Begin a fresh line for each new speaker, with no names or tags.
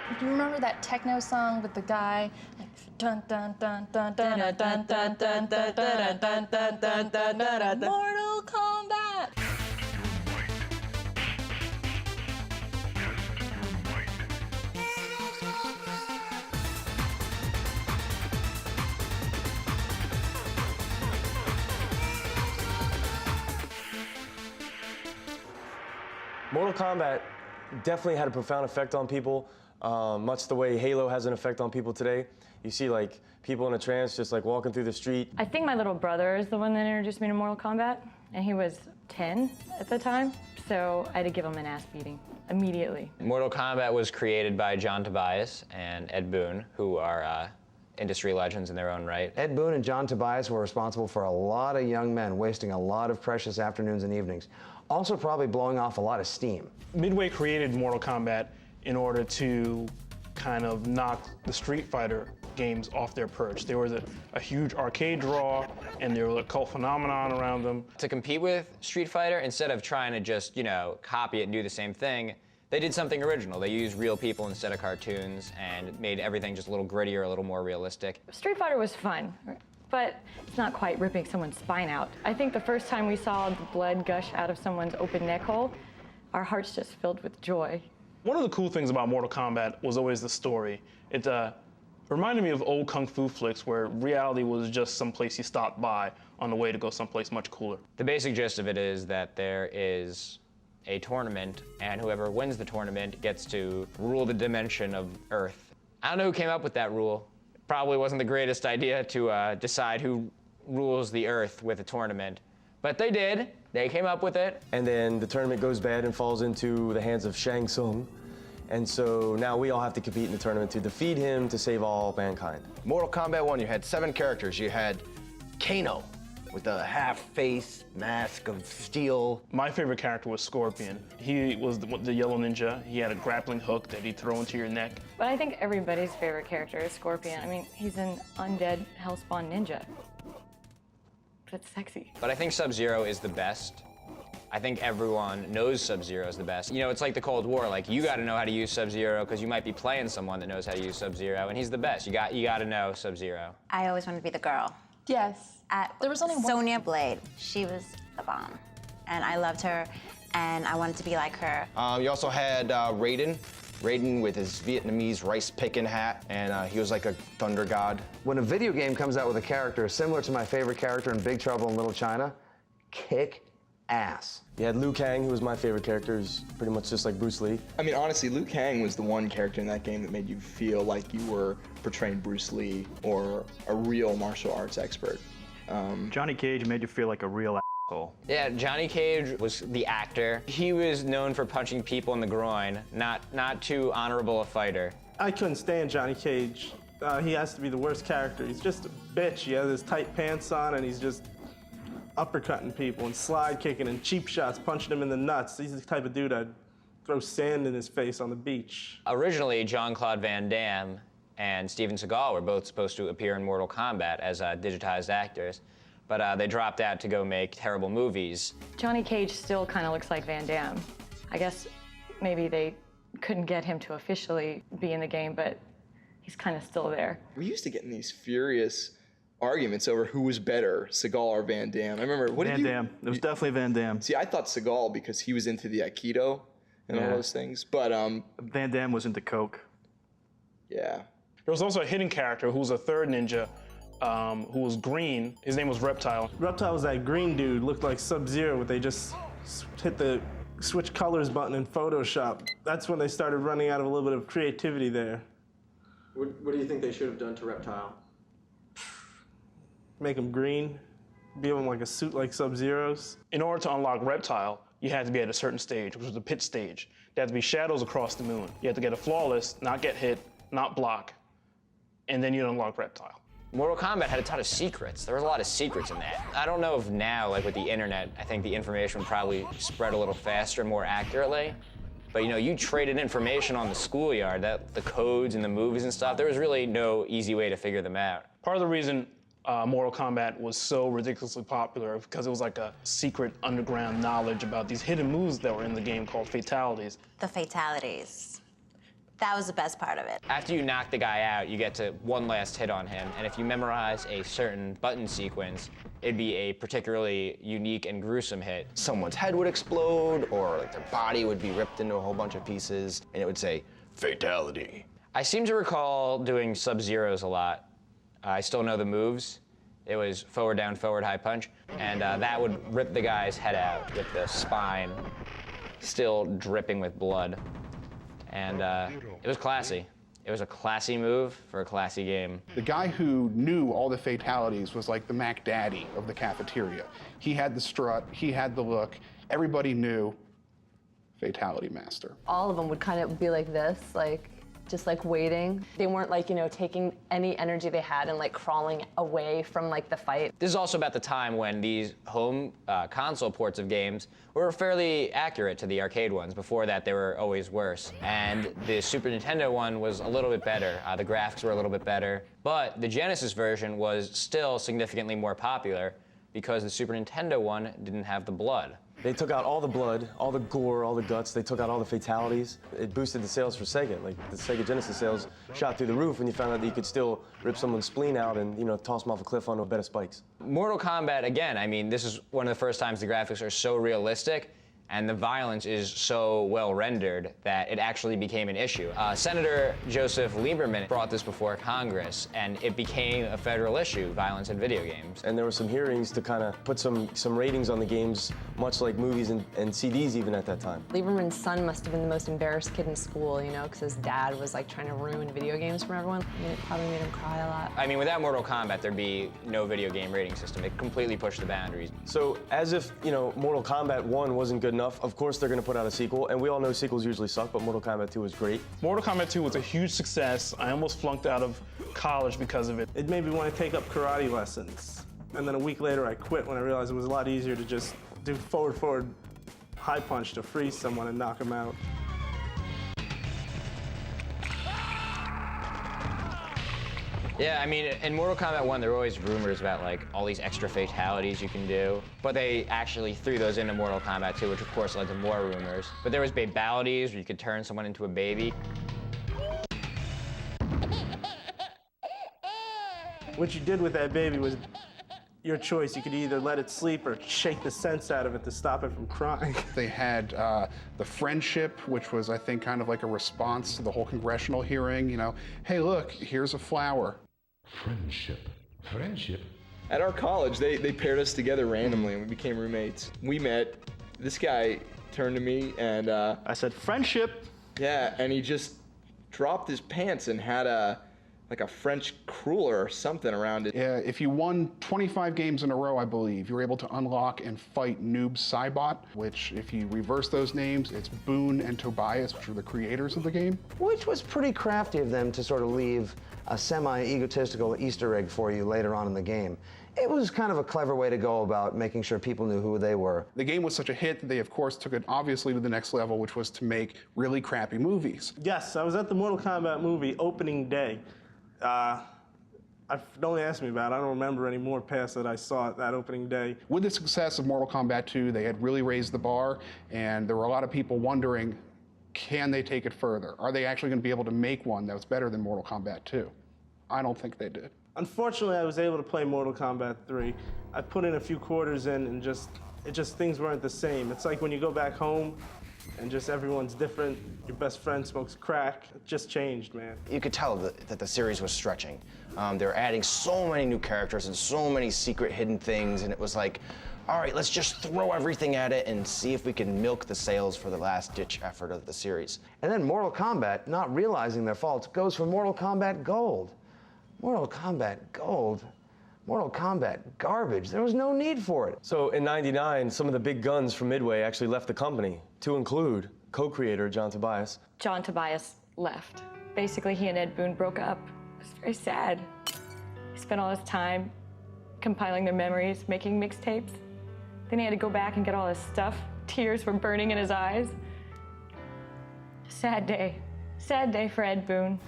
Do you remember that techno song with the guy like dun dun dun dun dun dun dun dun dun dun dun dun dun dun dun dun Mortal Kombat?
Mortal Kombat definitely had a profound effect on people, much the way Halo has an effect on people today. You see like people in a trance just like walking through the street.
I think my little brother is the one that introduced me to Mortal Kombat, and he was 10 at the time, so I had to give him an ass beating immediately.
Mortal Kombat was created by John Tobias and Ed Boon, who are industry legends in their own right.
Ed Boon and John Tobias were responsible for a lot of young men wasting a lot of precious afternoons and evenings. Also probably blowing off a lot of steam.
Midway created Mortal Kombat in order to kind of knock the Street Fighter games off their perch. There was a huge arcade draw, and there was a cult phenomenon around them.
To compete with Street Fighter, instead of trying to just, copy it and do the same thing, they did something original. They used real people instead of cartoons and made everything just a little grittier, a little more realistic.
Street Fighter was fun, but it's not quite ripping someone's spine out. I think the first time we saw the blood gush out of someone's open neck hole, our hearts just filled with joy.
One of the cool things about Mortal Kombat was always the story. It reminded me of old kung fu flicks where reality was just some place you stopped by on the way to go someplace much cooler.
The basic gist of it is that there is a tournament, and whoever wins the tournament gets to rule the dimension of Earth. I don't know who came up with that rule. It probably wasn't the greatest idea to decide who rules the Earth with a tournament, but they did. They came up with it.
And then the tournament goes bad and falls into the hands of Shang Tsung. And so now we all have to compete in the tournament to defeat him to save all mankind.
Mortal Kombat 1, you had 7 characters. You had Kano with a half-face mask of steel.
My favorite character was Scorpion. He was the yellow ninja. He had a grappling hook that he'd throw into your neck.
But I think everybody's favorite character is Scorpion. I mean, he's an undead hellspawn ninja. That's sexy.
But I think Sub-Zero is the best. I think everyone knows Sub-Zero is the best. It's like the Cold War. Like, you got to know how to use Sub-Zero because you might be playing someone that knows how to use Sub-Zero, and he's the best. You got to know Sub-Zero.
I always wanted to be the girl.
Yes. There was only one.
Sonya Blade. She was the bomb, and I loved her, and I wanted to be like her.
You also had Raiden. Raiden with his Vietnamese rice-picking hat, and he was like a thunder god.
When a video game comes out with a character similar to my favorite character in Big Trouble in Little China, kick ass.
You had Liu Kang, who was my favorite character. He's pretty much just like Bruce Lee.
I mean, honestly, Liu Kang was the one character in that game that made you feel like you were portraying Bruce Lee or a real martial arts expert.
Johnny Cage made you feel like a real asshole.
Yeah, Johnny Cage was the actor. He was known for punching people in the groin, not too honorable a fighter.
I couldn't stand Johnny Cage. He has to be the worst character. He's just a bitch. He has his tight pants on and he's just uppercutting people and slide kicking and cheap shots, punching them in the nuts. He's the type of dude I'd throw sand in his face on the beach.
Originally, Jean-Claude Van Damme and Steven Seagal were both supposed to appear in Mortal Kombat as digitized actors, but they dropped out to go make terrible movies.
Johnny Cage still kind of looks like Van Damme. I guess maybe they couldn't get him to officially be in the game, but he's kind of still there.
We used to get in these furious arguments over who was better, Seagal or Van Damme. I remember,
Van Damme. It was definitely Van Damme.
See, I thought Seagal because he was into the Aikido and all those things, but
Van Damme was into coke.
Yeah.
There was also a hidden character who was a third ninja who was green. His name was Reptile.
Reptile was that green dude, looked like Sub-Zero, but they just hit the switch colors button in Photoshop. That's when they started running out of a little bit of creativity there.
What do you think they should have done to Reptile?
Make him green, give him like a suit like Sub-Zero's.
In order to unlock Reptile, you had to be at a certain stage, which was the pit stage. There had to be shadows across the moon. You had to get a flawless, not get hit, not block, and then you'd unlock Reptile.
Mortal Kombat had a ton of secrets. There was a lot of secrets in that. I don't know if now, like with the internet, I think the information would probably spread a little faster and more accurately. But you traded information on the schoolyard, the codes and the movies and stuff. There was really no easy way to figure them out.
Part of the reason Mortal Kombat was so ridiculously popular because it was like a secret underground knowledge about these hidden moves that were in the game called fatalities.
The fatalities. That was the best part of it.
After you knock the guy out, you get to one last hit on him, and if you memorize a certain button sequence, it'd be a particularly unique and gruesome hit.
Someone's head would explode, or like their body would be ripped into a whole bunch of pieces, and it would say, fatality.
I seem to recall doing Sub-Zeros a lot. I still know the moves. It was forward, down, forward, high punch, and that would rip the guy's head out with the spine still dripping with blood. And it was classy. It was a classy move for a classy game.
The guy who knew all the fatalities was like the Mac Daddy of the cafeteria. He had the strut, he had the look, everybody knew Fatality Master.
All of them would kind of be like this, like, just like waiting. They weren't like, you know, taking any energy they had and like crawling away from like the fight.
This is also about the time when these home console ports of games were fairly accurate to the arcade ones. Before that, they were always worse. And the Super Nintendo one was a little bit better. The graphics were a little bit better. But the Genesis version was still significantly more popular because the Super Nintendo one didn't have the blood.
They took out all the blood, all the gore, all the guts. They took out all the fatalities. It boosted the sales for Sega. Like, the Sega Genesis sales shot through the roof when you found out that you could still rip someone's spleen out and, you know, toss them off a cliff onto a bed of spikes.
Mortal Kombat, again, I mean, this is one of the first times the graphics are so realistic and the violence is so well rendered that it actually became an issue. Senator Joseph Lieberman brought this before Congress, and it became a federal issue, violence in video games.
And there were some hearings to kind of put some ratings on the games, much like movies and CDs even at that time.
Lieberman's son must have been the most embarrassed kid in school, you know, because his dad was like trying to ruin video games for everyone. I mean, it probably made him cry a lot.
I mean, without Mortal Kombat, there'd be no video game rating system. It completely pushed the boundaries.
So as if, you know, Mortal Kombat 1 wasn't good enough, of course they're going to put out a sequel, and we all know sequels usually suck, but Mortal Kombat 2 was great.
Mortal Kombat 2 was a huge success. I almost flunked out of college because of it.
It made me want to take up karate lessons. And then a week later, I quit when I realized it was a lot easier to just do forward, high punch to freeze someone and knock them out.
Yeah, I mean, in Mortal Kombat 1, there were always rumors about, like, all these extra fatalities you can do. But they actually threw those into Mortal Kombat 2, which, of course, led to more rumors. But there was babalities, where you could turn someone into a baby.
What you did with that baby was your choice. You could either let it sleep or shake the sense out of it to stop it from crying.
They had the friendship, which was, I think, kind of like a response to the whole congressional hearing, you know, hey, look, here's a flower.
Friendship? At our college, they paired us together randomly and we became roommates. We met, this guy turned to me and
I said, friendship.
Yeah, and he just dropped his pants and had like a French cruller or something around it.
Yeah, if you won 25 games in a row, I believe, you were able to unlock and fight Noob Saibot, which, if you reverse those names, it's Boone and Tobias, which are the creators of the game.
Which was pretty crafty of them to sort of leave a semi-egotistical Easter egg for you later on in the game. It was kind of a clever way to go about making sure people knew who they were.
The game was such a hit that they, of course, took it obviously to the next level, which was to make really crappy movies.
Yes, I was at the Mortal Kombat movie opening day. Don't ask me about it. I don't remember any more past that I saw it that opening day.
With the success of Mortal Kombat 2, they had really raised the bar, and there were a lot of people wondering, can they take it further? Are they actually going to be able to make one that was better than Mortal Kombat 2? I don't think they did.
Unfortunately, I was able to play Mortal Kombat 3. I put in a few quarters in and things weren't the same. It's like when you go back home and just everyone's different. Your best friend smokes crack. It just changed, man.
You could tell that the series was stretching. They were adding so many new characters and so many secret hidden things, and it was like, all right, let's just throw everything at it and see if we can milk the sales for the last-ditch effort of the series.
And then Mortal Kombat, not realizing their faults, goes for Mortal Kombat Gold. Mortal Kombat Gold? Mortal Kombat garbage. There was no need for it.
So in '99, some of the big guns from Midway actually left the company, to include co-creator John Tobias.
John Tobias left. Basically, he and Ed Boon broke up. It was very sad. He spent all his time compiling their memories, making mixtapes. Then he had to go back and get all his stuff. Tears were burning in his eyes. Sad day for Ed Boon.